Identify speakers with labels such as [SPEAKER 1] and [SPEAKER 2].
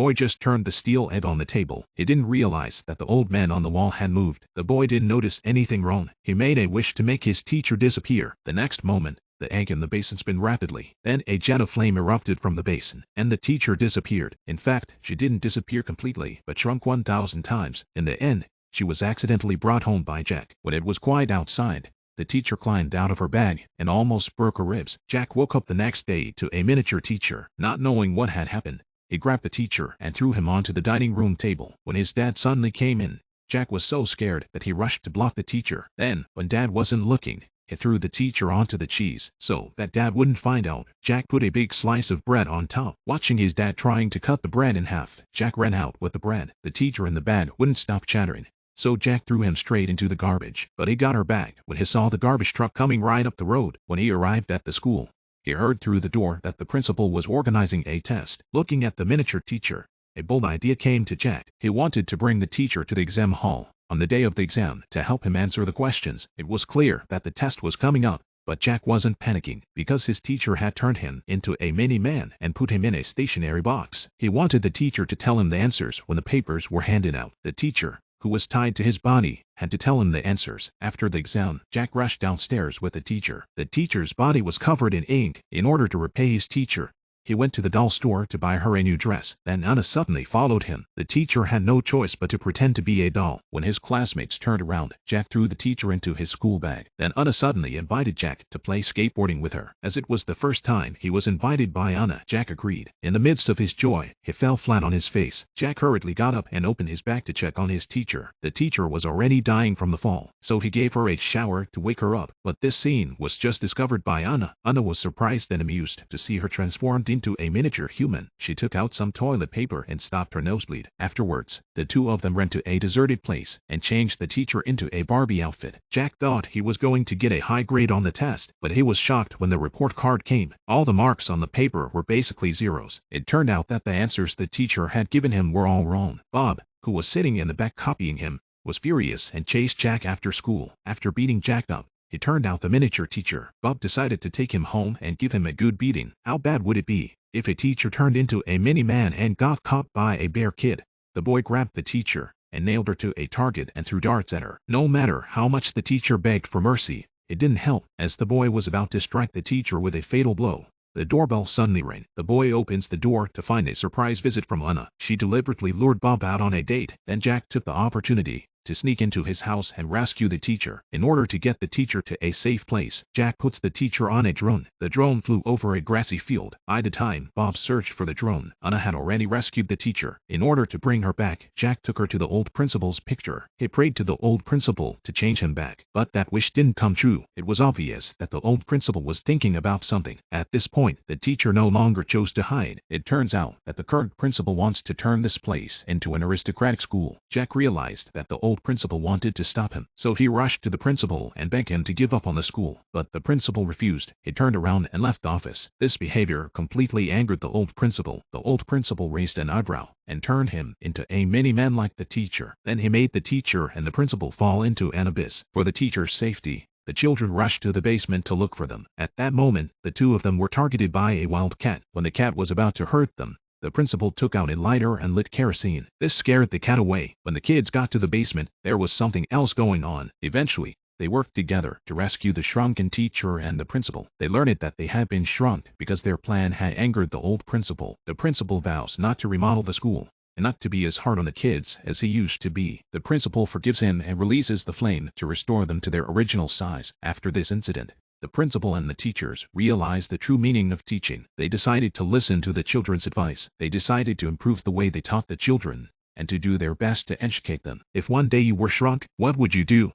[SPEAKER 1] boy just turned the steel egg on the table. He didn't realize that the old man on the wall had moved. The boy didn't notice anything wrong. He made a wish to make his teacher disappear. The next moment, the egg in the basin spun rapidly. Then a jet of flame erupted from the basin, and the teacher disappeared. In fact, she didn't disappear completely, but shrunk 1,000 times. In the end, she was accidentally brought home by Jack. When it was quiet outside, the teacher climbed out of her bag and almost broke her ribs. Jack woke up the next day to a miniature teacher. Not knowing what had happened, he grabbed the teacher and threw him onto the dining room table. When his dad suddenly came in, Jack was so scared that he rushed to block the teacher. Then, when Dad wasn't looking, he threw the teacher onto the cheese so that Dad wouldn't find out. Jack put a big slice of bread on top. Watching his dad trying to cut the bread in half, Jack ran out with the bread. The teacher in the bed wouldn't stop chattering, so Jack threw him straight into the garbage. But he got her back when he saw the garbage truck coming right up the road. When he arrived at the school, he heard through the door that the principal was organizing a test. Looking at the miniature teacher, a bold idea came to Jack. He wanted to bring the teacher to the exam hall on the day of the exam to help him answer the questions. It was clear that the test was coming up, but Jack wasn't panicking because his teacher had turned him into a mini-man and put him in a stationery box. He wanted the teacher to tell him the answers when the papers were handed out. The teacher, who was tied to his body, had to tell him the answers. After the exam, Jack rushed downstairs with the teacher. The teacher's body was covered in ink. In order to repay his teacher, he went to the doll store to buy her a new dress. Then Anna suddenly followed him. The teacher had no choice but to pretend to be a doll. When his classmates turned around, Jack threw the teacher into his school bag. Then Anna suddenly invited Jack to play skateboarding with her. As it was the first time he was invited by Anna, Jack agreed. In the midst of his joy, he fell flat on his face. Jack hurriedly got up and opened his bag to check on his teacher. The teacher was already dying from the fall, so he gave her a shower to wake her up. But this scene was just discovered by Anna. Anna was surprised and amused to see her transformed into a miniature human. She took out some toilet paper and stopped her nosebleed. Afterwards, the two of them ran to a deserted place and changed the teacher into a Barbie outfit. Jack thought he was going to get a high grade on the test, but he was shocked when the report card came. All the marks on the paper were basically zeros. It turned out that the answers the teacher had given him were all wrong. Bob, who was sitting in the back copying him, was furious and chased Jack after school. After beating Jack up, he turned out the miniature teacher. Bob decided to take him home and give him a good beating. How bad would it be if a teacher turned into a mini-man and got caught by a bear kid? The boy grabbed the teacher and nailed her to a target and threw darts at her. No matter how much the teacher begged for mercy, it didn't help. As the boy was about to strike the teacher with a fatal blow, the doorbell suddenly rang. The boy opens the door to find a surprise visit from Anna. She deliberately lured Bob out on a date. Then Jack took the opportunity to sneak into his house and rescue the teacher. In order to get the teacher to a safe place, Jack puts the teacher on a drone. The drone flew over a grassy field. By the time Bob searched for the drone, Anna had already rescued the teacher. In order to bring her back, Jack took her to the old principal's picture. He prayed to the old principal to change him back, but that wish didn't come true. It was obvious that the old principal was thinking about something. At this point, the teacher no longer chose to hide. It turns out that the current principal wants to turn this place into an aristocratic school. Jack realized that the old principal wanted to stop him, so he rushed to the principal and begged him to give up on the school. But the principal refused. He turned around and left the office. This behavior completely angered the old principal. The old principal raised an eyebrow and turned him into a mini-man like the teacher. Then he made the teacher and the principal fall into an abyss. For the teacher's safety, the children rushed to the basement to look for them. At that moment, the two of them were targeted by a wild cat. When the cat was about to hurt them, the principal took out a lighter and lit kerosene. This scared the cat away. When the kids got to the basement, there was something else going on. Eventually, they worked together to rescue the shrunken teacher and the principal. They learned that they had been shrunk because their plan had angered the old principal. The principal vows not to remodel the school and not to be as hard on the kids as he used to be. The principal forgives him and releases the flame to restore them to their original size. After this incident, the principal and the teachers realized the true meaning of teaching. They decided to listen to the children's advice. They decided to improve the way they taught the children and to do their best to educate them. If one day you were shrunk, what would you do?